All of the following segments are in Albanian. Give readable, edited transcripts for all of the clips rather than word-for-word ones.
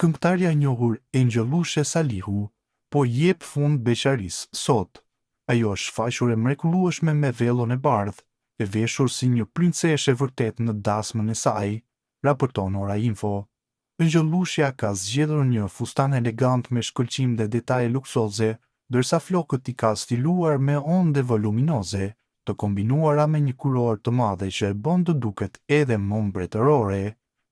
Këngëtarja e njohur Angjelushe Salihu po jep fund beqarisë sot. Ajo është faqur e mrekullueshme me vellon e bardhë, e veshur si një princeshe vërtet në dasmën e saj, raporton Ora Info. Angjelushja ka zgjedhur një fustan elegant me shkëlqim dhe detaje luksoze, ndërsa flokët i ka stiluar me onde voluminoze, të kombinuara me një kuror të madhe që e bën të duket edhe më mbretërore.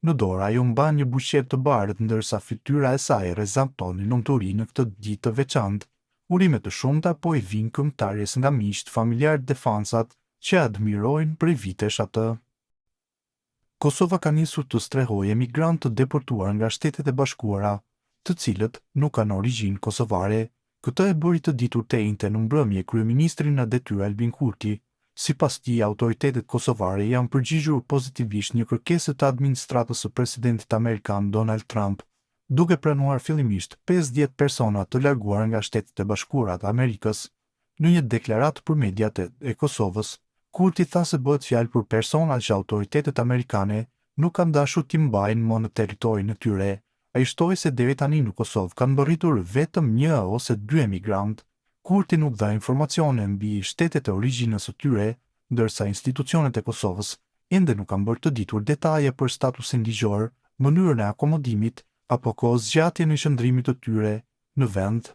Në dorë ajo mban një buqet të bardhë ndërsa fytyra e saj rezanton lumturi në këtë ditë të veçantë. Urime të shumta po i vijnë këngëtarjes nga miqtë, familjarët dhe fansat që admirojnë prej vitesh atë. Kosova ka nisur të strehojë emigrantë të deportuar nga Shtetet e Bashkuara, të cilët nuk kanë origjinë kosovare. Këtë e bëri të ditur të njëjtën në mbrëmje kryeministri në detyrë Albin Kurti. Sipas tij, autoritetet kosovare janë përgjigjur pozitivisht një kërkesë të administratës së presidentit amerikan Donald Trump, duke pranuar fillimisht 50 persona të larguar nga Shtetet e Bashkuara të Amerikës. Në një deklaratë për mediat e Kosovës, Kurti tha se bëhet fjalë për persona që autoritetet amerikane nuk kanë dashur t'i mbajnë më në territorin e tyre. Ai shtoi se deri tani në Kosovë kanë mbërritur vetëm 1 ose 2 emigrantë. Kurti nuk dha informacione mbi shtetet e origjinës së tyre, ndërsa institucionet e Kosovës ende nuk kanë bërë të ditur detaje për statusin ligjor, mënyrën e akomodimit apo kohëzgjatjen e qëndrimit të tyre në vend.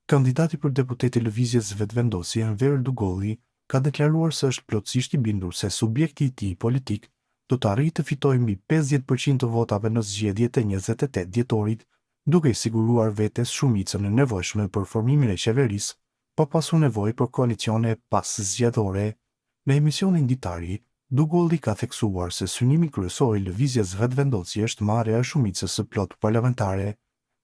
Kandidati për deputet i lëvizjes vetëvendosje Enver Dugolli ka deklaruar se është plotësisht i bindur se subjekti i tij politik do të arrijë të fitojë mbi 50% të votave në zgjedhjet e 28 dhjetorit, duke i siguruar vetes shumicën e nevojshme për formimin e qeverisë, pa pasur nevojë për koalicione pas-zgjedhore. Në emisionin ditari, Dugolli ka theksuar se synimi kryesor i lëvizjes vetëvendosje është marrja e shumicës së plotë parlamentare.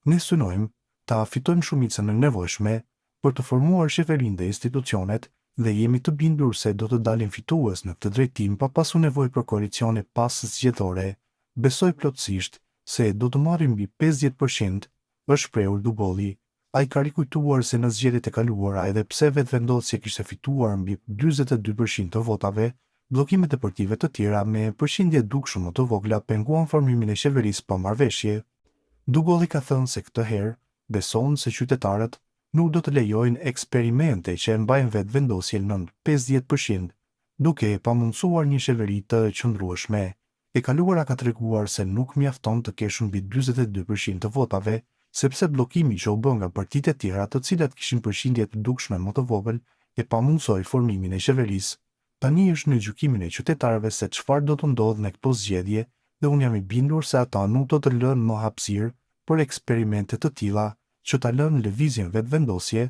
Ne synojmë ta fitojmë shumicën e nevojshme për të formuar qeverinë dhe institucionet dhe jemi të bindur se do të dalim fitues në këtë drejtim pa pasur nevojë për koalicione pas-zgjedhore. Besoj plotësisht se do të marrim mbi 50%, është shprehur Dugolli. Ai ka rikujtuar se në zgjedhjet e kaluara, edhe pse vetëvendosja kishte fituar mbi 42% të votave, bllokimet deportive të tjera me përqindje dukshëm më të vogla penguan formimin e qeverisë pa marrëveshje. Dugolli ka thënë se këtë herë beson se qytetarët nuk do të lejojnë eksperimente që e mbajnë vetëvendosjen nën 50%, duke e pamundsuar një qeveri të qëndrueshme. E kaluara ka treguar se nuk mjafton të kesh mbi 42% të votave, sepse bllokimi që u bë nga partitë e tjera të cilat kishin përqindje të dukshme më të vogël e pamundsoi formimin e qeverisë. Tani është në gjykimin e qytetarëve se çfarë do të ndodhë në këtë zgjedhje dhe unë jam i bindur se ata nuk do të lënë më hapësirë për eksperimente të tilla që ta lënë lëvizjen vetëvendosje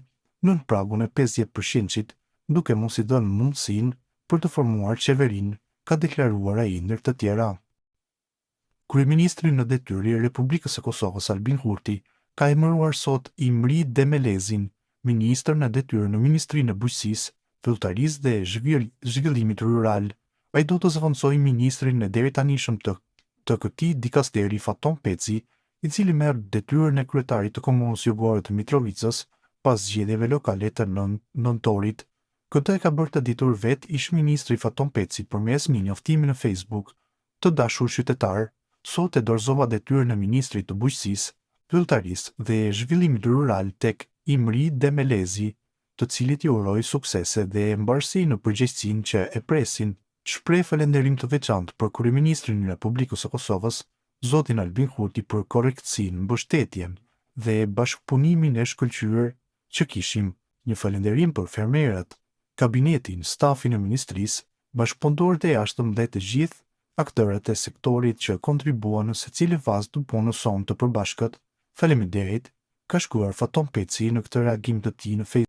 nën pragun e 50%, duke mos i dhënë mundësinë për të formuar qeverinë, ka deklaruar ai ndër të tjera. Kryeministri në detyrë i Republikës së Kosovës Albin Kurti ka emëruar sot Imri Demelezin, ministër në detyrë në Ministrinë e Bujqësisë, Filltarisë dhe Zhvillimit Rural. Ai do të zëvendësojë ministrin e deritanishëm të këtij dikasteri Faton Peci, i cili merr detyrën e kryetarit të komunës jugore të Mitrovicës pas zgjedhjeve lokale të nëntorit. Këtë e ka bërë të ditur vet ish-ministri Faton Peci përmes një njoftimi në Facebook. Të dashur qytetar, sot e dorëzova detyrën e ministrit të Bujqësisë, Filltarisë dhe Zhvillimit Rural tek Imri Demelezi, të cilit i uroj suksese dhe mbarësi në përgjegjësinë që e presin. Shpreh falënderim të veçantë për kryeministrin e Republikës së Kosovës, zotin Albin Kurti, për korrektësinë, mbështetjen dhe bashkëpunimin e shkëlqyer që kishim. Një falënderim për fermerët, kabinetin, stafin e ministrisë, bashkëpunëtorët e jashtëm dhe të gjithë aktërët e sektorit që kontribuan në secilë fazë të punës sonë të përbashkët. Faleminderit, ka shkruar Faton Peci në këtë reagim të tij në Facebook.